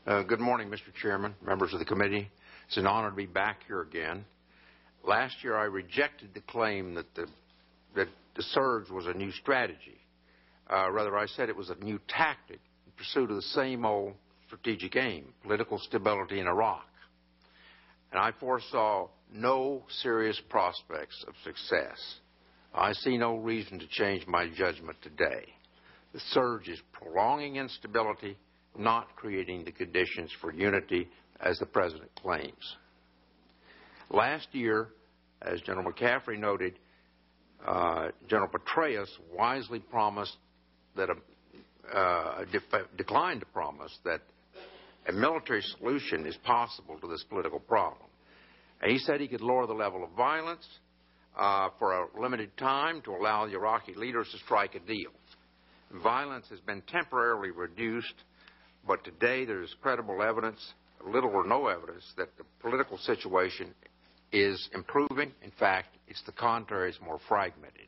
Good morning, Mr. Chairman, members of the committee. It's an honor to be back here again. Last year, I rejected the claim that the surge was a new strategy. Rather, I said it was a new tactic in pursuit of the same old strategic aim, political stability in Iraq. And I foresaw no serious prospects of success. I see no reason to change my judgment today. The surge is prolonging instability, not creating the conditions for unity as the President claims. Last year, as General McCaffrey noted, General Petraeus wisely promised that declined to promise that a military solution is possible to this political problem. And he said he could lower the level of violence for a limited time to allow the Iraqi leaders to strike a deal. Violence has been temporarily reduced, but today there is credible evidence, little or no evidence, that the political situation is improving. In fact, it's the contrary, it's more fragmented.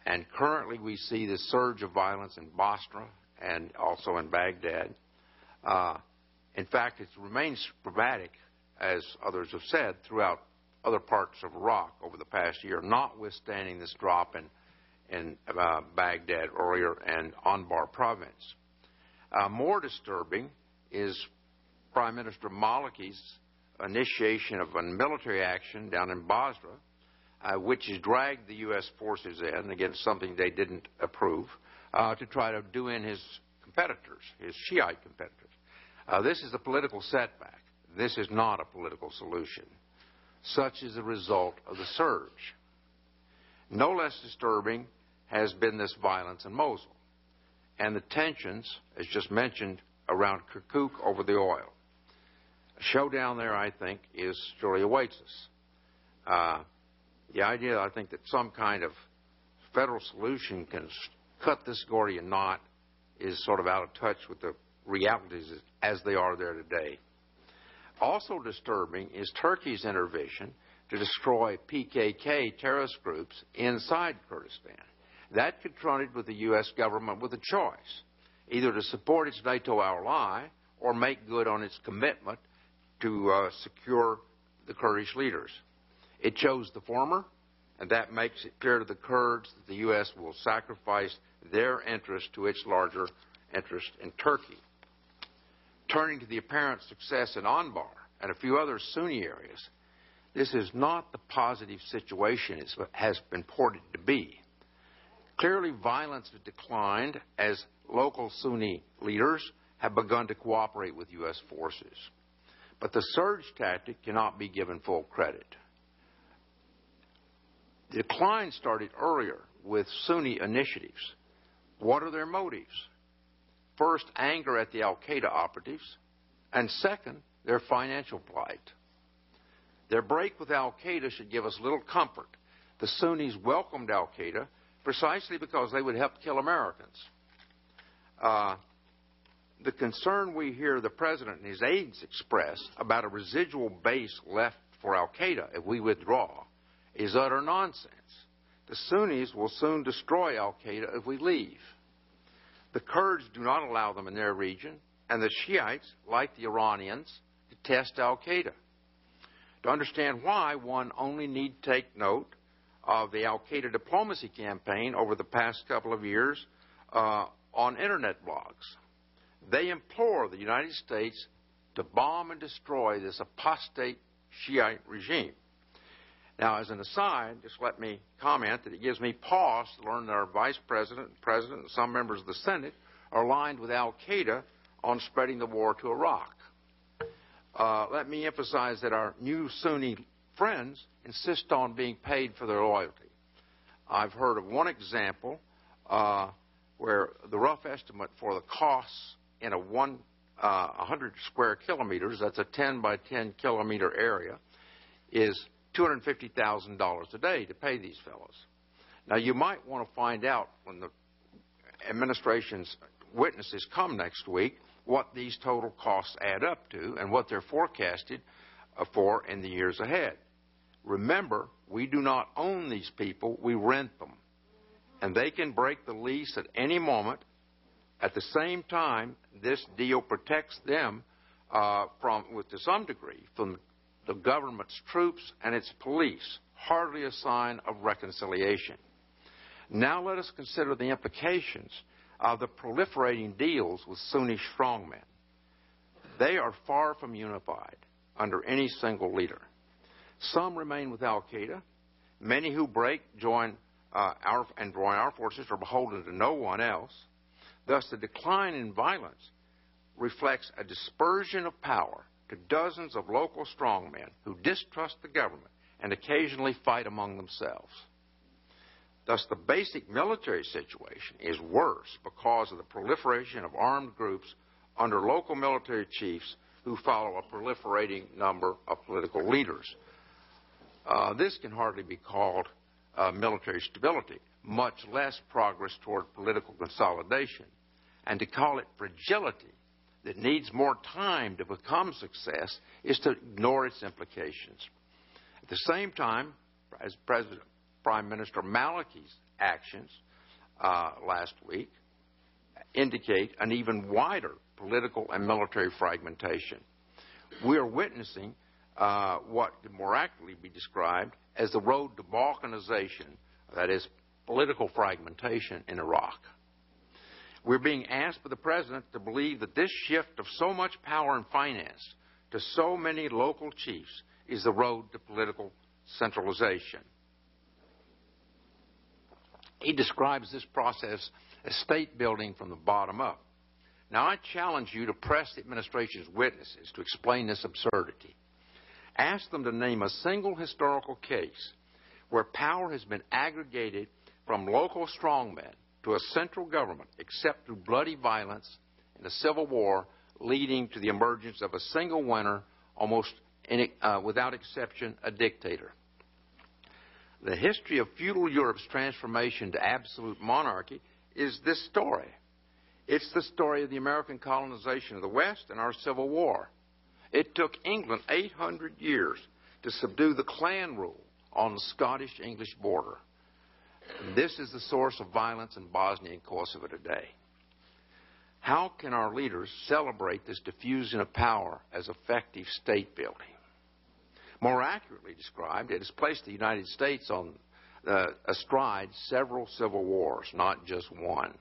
And currently we see this surge of violence in Basra and also in Baghdad. In fact, it remains sporadic, as others have said, throughout other parts of Iraq over the past year, notwithstanding this drop in Baghdad earlier and Anbar province. More disturbing is Prime Minister Maliki's initiation of a military action down in Basra, which has dragged the U.S. forces in against something they didn't approve, to try to do in his competitors, his Shiite competitors. This is a political setback. This is not a political solution. Such is the result of the surge. No less disturbing has been this violence in Mosul and the tensions, as just mentioned, around Kirkuk over the oil. A showdown there, I think, surely awaits us. The idea, I think, that some kind of federal solution can cut this Gordian knot is sort of out of touch with the realities as they are there today. Also disturbing is Turkey's intervention to destroy PKK terrorist groups inside Kurdistan. That confronted with the U.S. government with a choice, either to support its NATO ally or make good on its commitment to secure the Kurdish leaders. It chose the former, and that makes it clear to the Kurds that the U.S. will sacrifice their interest to its larger interest in Turkey. Turning to the apparent success in Anbar and a few other Sunni areas, this is not the positive situation it has been purported to be. Clearly, violence has declined as local Sunni leaders have begun to cooperate with U.S. forces. But the surge tactic cannot be given full credit. The decline started earlier with Sunni initiatives. What are their motives? First, anger at the al-Qaeda operatives, and second, their financial plight. Their break with al-Qaeda should give us little comfort. The Sunnis welcomed al-Qaeda precisely because they would help kill Americans. The concern we hear the President and his aides express about a residual base left for al-Qaeda if we withdraw is utter nonsense. The Sunnis will soon destroy al-Qaeda if we leave. The Kurds do not allow them in their region, and the Shiites, like the Iranians, detest al-Qaeda. To understand why, one only need take note of the al-Qaeda diplomacy campaign over the past couple of years on Internet blogs. They implore the United States to bomb and destroy this apostate Shiite regime. Now, as an aside, just let me comment that it gives me pause to learn that our Vice President, President, and some members of the Senate are aligned with al-Qaeda on spreading the war to Iraq. Let me emphasize that our new Sunni friends insist on being paid for their loyalty. I've heard of one example where the rough estimate for the costs in a 100 square kilometers, that's a 10 by 10 kilometer area, is $250,000 a day to pay these fellows. Now, you might want to find out when the administration's witnesses come next week what these total costs add up to and what they're forecasted for in the years ahead. Remember, we do not own these people, we rent them. And they can break the lease at any moment At the same time, this deal protects them to some degree, from the government's troops and its police, hardly a sign of reconciliation. Now let us consider the implications of the proliferating deals with Sunni strongmen. They are far from unified under any single leader. Some remain with al-Qaeda. Many who join our forces are beholden to no one else. Thus, the decline in violence reflects a dispersion of power to dozens of local strongmen who distrust the government and occasionally fight among themselves. Thus, the basic military situation is worse because of the proliferation of armed groups under local military chiefs who follow a proliferating number of political leaders. This can hardly be called military stability, much less progress toward political consolidation. And to call it fragility that needs more time to become success is to ignore its implications. At the same time, as Prime Minister Maliki's actions last week indicate an even wider political and military fragmentation. We are witnessing what could more accurately be described as the road to balkanization, that is, political fragmentation in Iraq. We're being asked by the President to believe that this shift of so much power and finance to so many local chiefs is the road to political centralization. He describes this process as state building from the bottom up. Now, I challenge you to press the administration's witnesses to explain this absurdity. Ask them to name a single historical case where power has been aggregated from local strongmen to a central government, except through bloody violence and a civil war leading to the emergence of a single winner, almost without exception, a dictator. The history of feudal Europe's transformation to absolute monarchy is this story. It's the story of the American colonization of the West and our Civil War. It took England 800 years to subdue the clan rule on the Scottish-English border. This is the source of violence in Bosnia and Kosovo today. How can our leaders celebrate this diffusion of power as effective state building? More accurately described, it has placed the United States on astride several civil wars, not just one.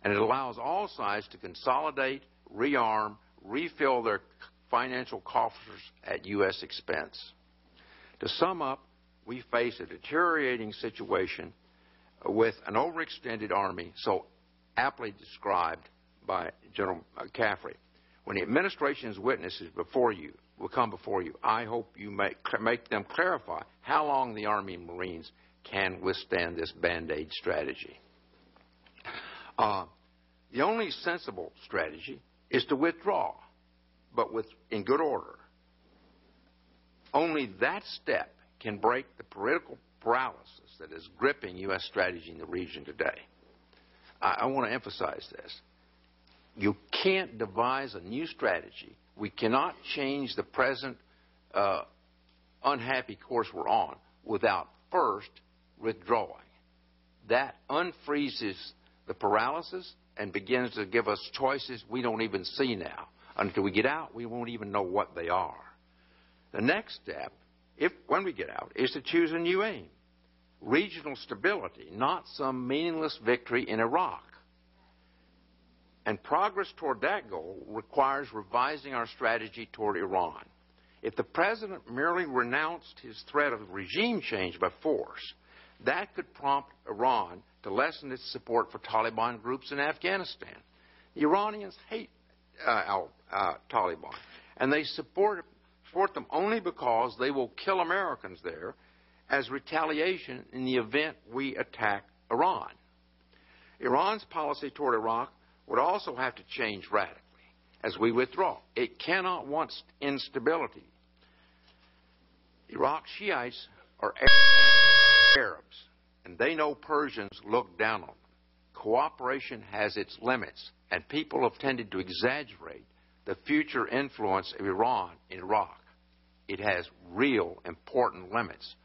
And it allows all sides to consolidate, rearm, refill their financial coffers at U.S. expense. To sum up, we face a deteriorating situation with an overextended army, so aptly described by General Caffrey. When the administration's witnesses will come before you, I hope you make them clarify how long the Army and Marines can withstand this Band-Aid strategy. The only sensible strategy is to withdraw, but in good order. Only that step can break the political paralysis that is gripping U.S. strategy in the region today. I want to emphasize this. You can't devise a new strategy. We cannot change the present unhappy course we're on without first withdrawing. That unfreezes the paralysis and begins to give us choices we don't even see now. Until we get out, we won't even know what they are. The next step, when we get out, is to choose a new aim. Regional stability, not some meaningless victory in Iraq. And progress toward that goal requires revising our strategy toward Iran. If the President merely renounced his threat of regime change by force, that could prompt Iran to lessen its support for Taliban groups in Afghanistan. The Iranians hate Taliban, and they support them only because they will kill Americans there as retaliation in the event we attack Iran. Iran's policy toward Iraq would also have to change radically as we withdraw. It cannot want instability. Iraq Shiites are Arabs, and they know Persians look down on them. Cooperation has its limits, and people have tended to exaggerate the future influence of Iran in Iraq. It has real important limits.